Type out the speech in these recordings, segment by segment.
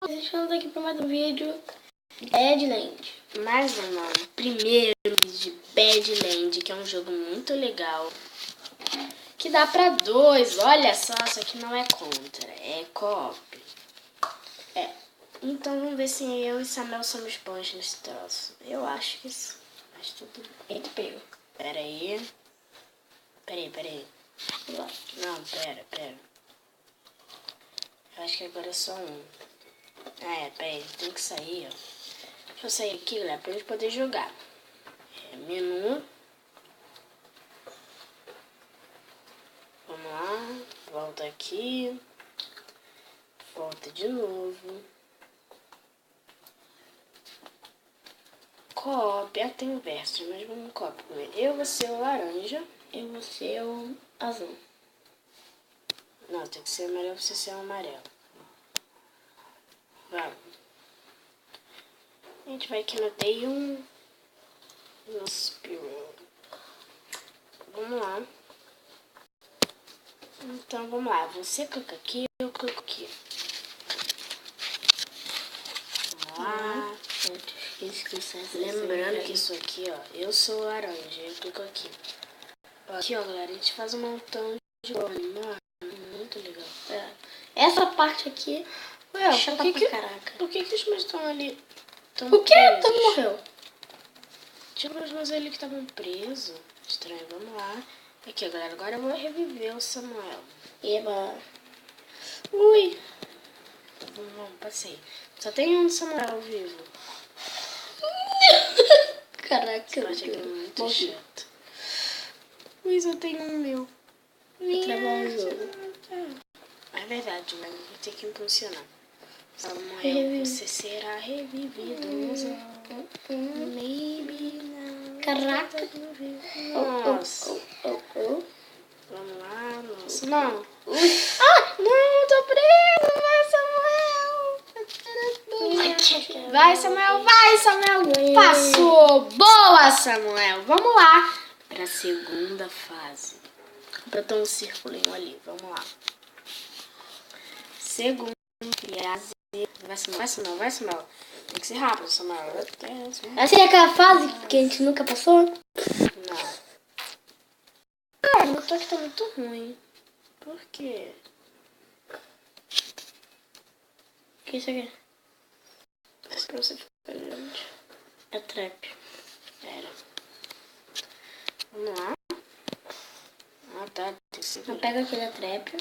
Estamos aqui para mais um vídeo de Badland. Mais um não, primeiro vídeo de Badland, que é um jogo muito legal. Que dá pra dois, olha só que não é contra, é co-op. Então vamos ver se eu e Samuel somos bons nesse troço. Eu acho que sim, mas tudo bem. Eita, pego. Peraí. Não, pera. Eu acho que agora é só um. Peraí, tem que sair, ó. Deixa eu sair aqui, galera, pra gente poder jogar. Menu. Vamos lá. Volta aqui. Volta de novo. Co-op, tem o verso, mas vamos co-op primeiro. Eu vou ser o laranja. Eu vou ser o azul. Não, tem que ser amarelo pra você ser o amarelo. Vamos. A gente vai aqui no Day 1. No Spiral. Vamos lá. Então vamos lá. Você clica aqui, eu clico aqui. Vamos lá. Lembrando que isso aqui, ó, eu sou laranja, eu clico aqui. Aqui, ó, galera, a gente faz um montão de clone, mano, muito legal. Essa parte aqui Ué, chata pra caraca. Por que os meus estão ali? O que? Tu morreu? Tinha os meus ali que estavam presos. Estranho, vamos lá. Aqui, galera, agora eu vou reviver o Samuel. Eba. Ui. Vamos, passei. Só tem um Samuel vivo. Caraca, Eu acho que é muito chato. Ui, só tem um meu. Vou travar um jogo. É verdade, mas vou ter que impulsionar. Samuel, você será revivido. Maybe não. Caraca. Nossa. Vamos lá, nossa. Não. Não, tô preso. Vai, Samuel. Passou. Boa, Samuel. Vamos lá para a segunda fase. Botou um círculo ali. Vamos lá. Segunda fase. Vai, Samuel. Tem que ser rápido, Samuel. Essa é aquela fase que a gente nunca passou? Não. O toque tá muito ruim. Por quê? O que é isso aqui? É pra você ficar grande. É trap. Pera. Vamos lá. Tá. Tem que ser. Não pega aquele da trap.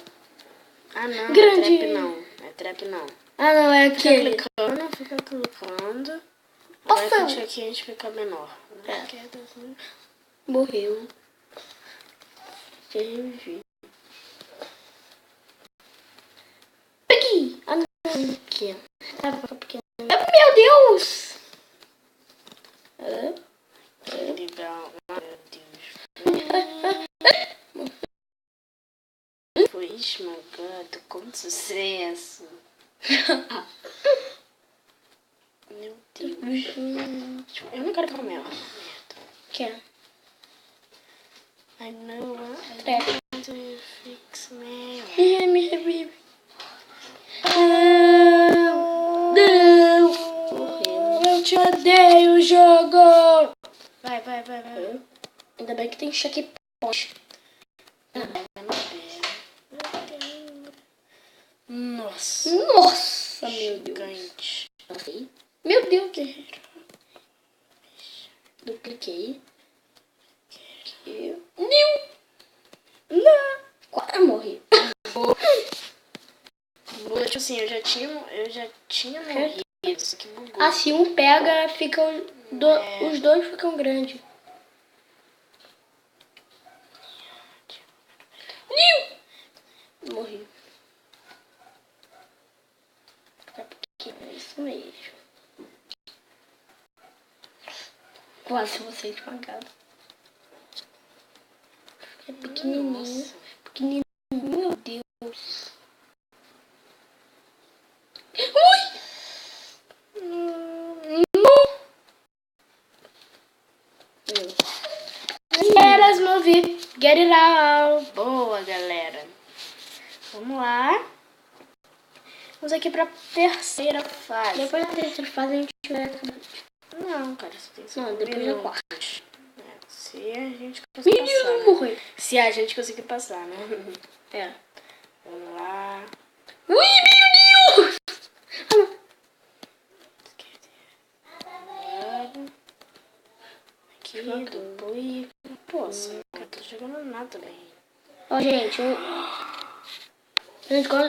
Não. Grande. É trap não. Não, é aquele. Fica clicando. Passou. Agora que aqui a gente fica menor. Morreu. Revivi. Peguei. Não. Aqui. Meu Deus. Legal. Meu Deus. Foi esmagado com sucesso. Meu Deus. Eu não quero comer ela. Quer? I know I Trap. want to fix me. Me revive. Não. Morreu. Eu te odeio, jogo. Vai. Ainda bem que tem checkpoint. Nossa, meu Deus. Gigante. Meu Deus, guerreiro. Dupliquei. Não. Quase morri. Tipo assim, eu já tinha morrido. Isso que bugou. Assim, um pega, fica os dois ficam grandes. Morri. É isso mesmo. Quase você esmagado. É pequenininho. Nossa. Pequenininho. Meu Deus. Ui! Let's move it. Get it out. Boa, galera. Vamos lá. Vamos aqui pra terceira fase. Depois da terceira fase a gente vai acabar. Não, cara, você tem que ser. Não, depois da quarta. Se a gente conseguir passar, né? Morrer. Se a gente conseguir passar, né? É. Vamos lá. Ui, meu Deus! Aqui, depois... Pô, eu tô jogando nada também. Ó, gente,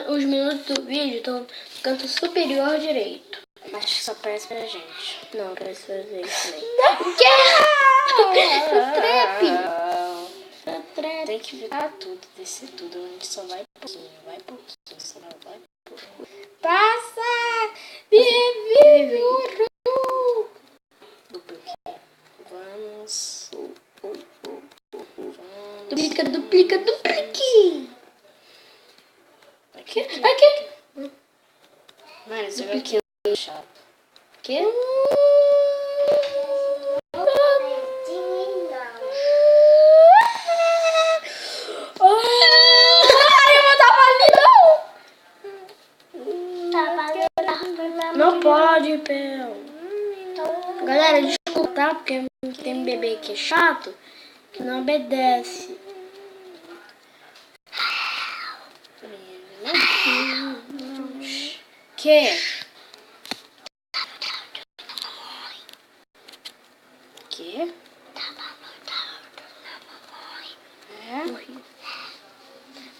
os minutos do vídeo estão no canto superior direito. Acho que só aparece pra gente. Não, parece fazer isso também. Tem que virar tudo, descer tudo. A gente só vai pouquinho, só vai pouquinho. Passa! Vive Vamos. Duplica, duplica, duplique! Aqui. Mano, esse jogo aqui é chato. Que? Não pode, Pel. Galera, desculpa, tá? Porque tem um bebê que é chato, que não obedece. Que? É?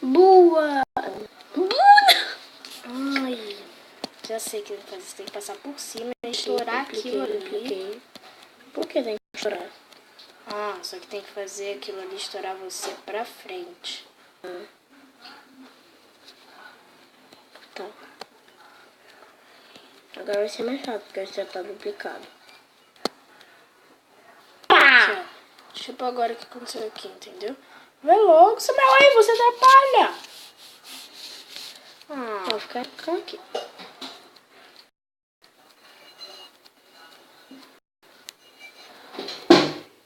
Boa! Ai, já sei o que fazer. Você tem que passar por cima e estourar aquilo ali. Por que tem que estourar? Ah, só que tem que fazer aquilo ali estourar você pra frente. Tá. Agora vai ser mais chato, porque já tá duplicado. Pá! Tipo agora o que aconteceu aqui, entendeu? Vai logo, Samuel, aí você atrapalha. Vou ficar aqui.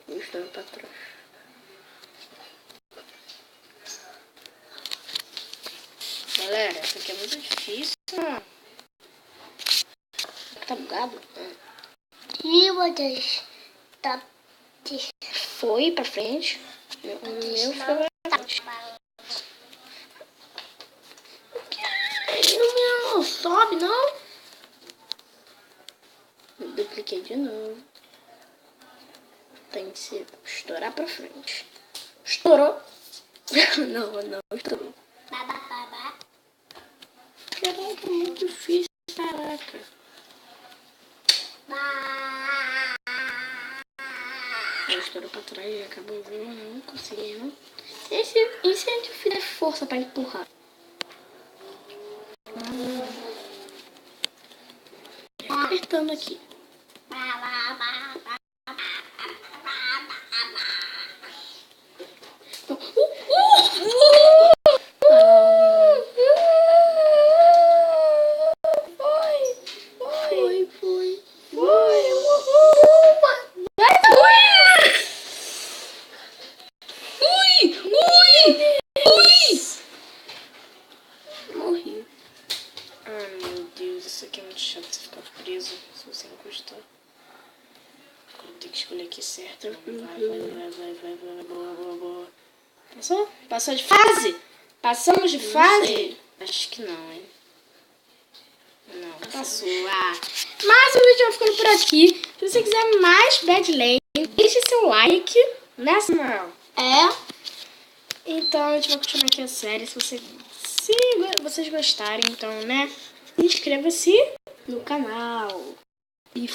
Estou pra trás. Galera, isso aqui é muito difícil. Tá bugado? E vocês tá Foi pra frente. O meu foi pra frente. Não sobe, não. Eu dupliquei de novo. Tem que se estourar pra frente. Estourou. Não estourou. Caraca, muito difícil, caraca. Estourou pra trás e acabou vindo. Não consegui, não. E se a gente fizer força pra empurrar? Apertando aqui. Morri. Ai, meu Deus, isso aqui é muito chato. Você ficar preso se você encostar. Vou ter que escolher aqui certo. Vai. Boa. Passou? Passou de fase? Passamos de fase? Acho que não, hein? Não, passou. Mas o vídeo vai ficando por aqui. Se você quiser mais Badlands, deixe seu like, né, Samuel? Então a gente vai continuar aqui a série. Se vocês gostarem, então, né? Inscreva-se no canal. E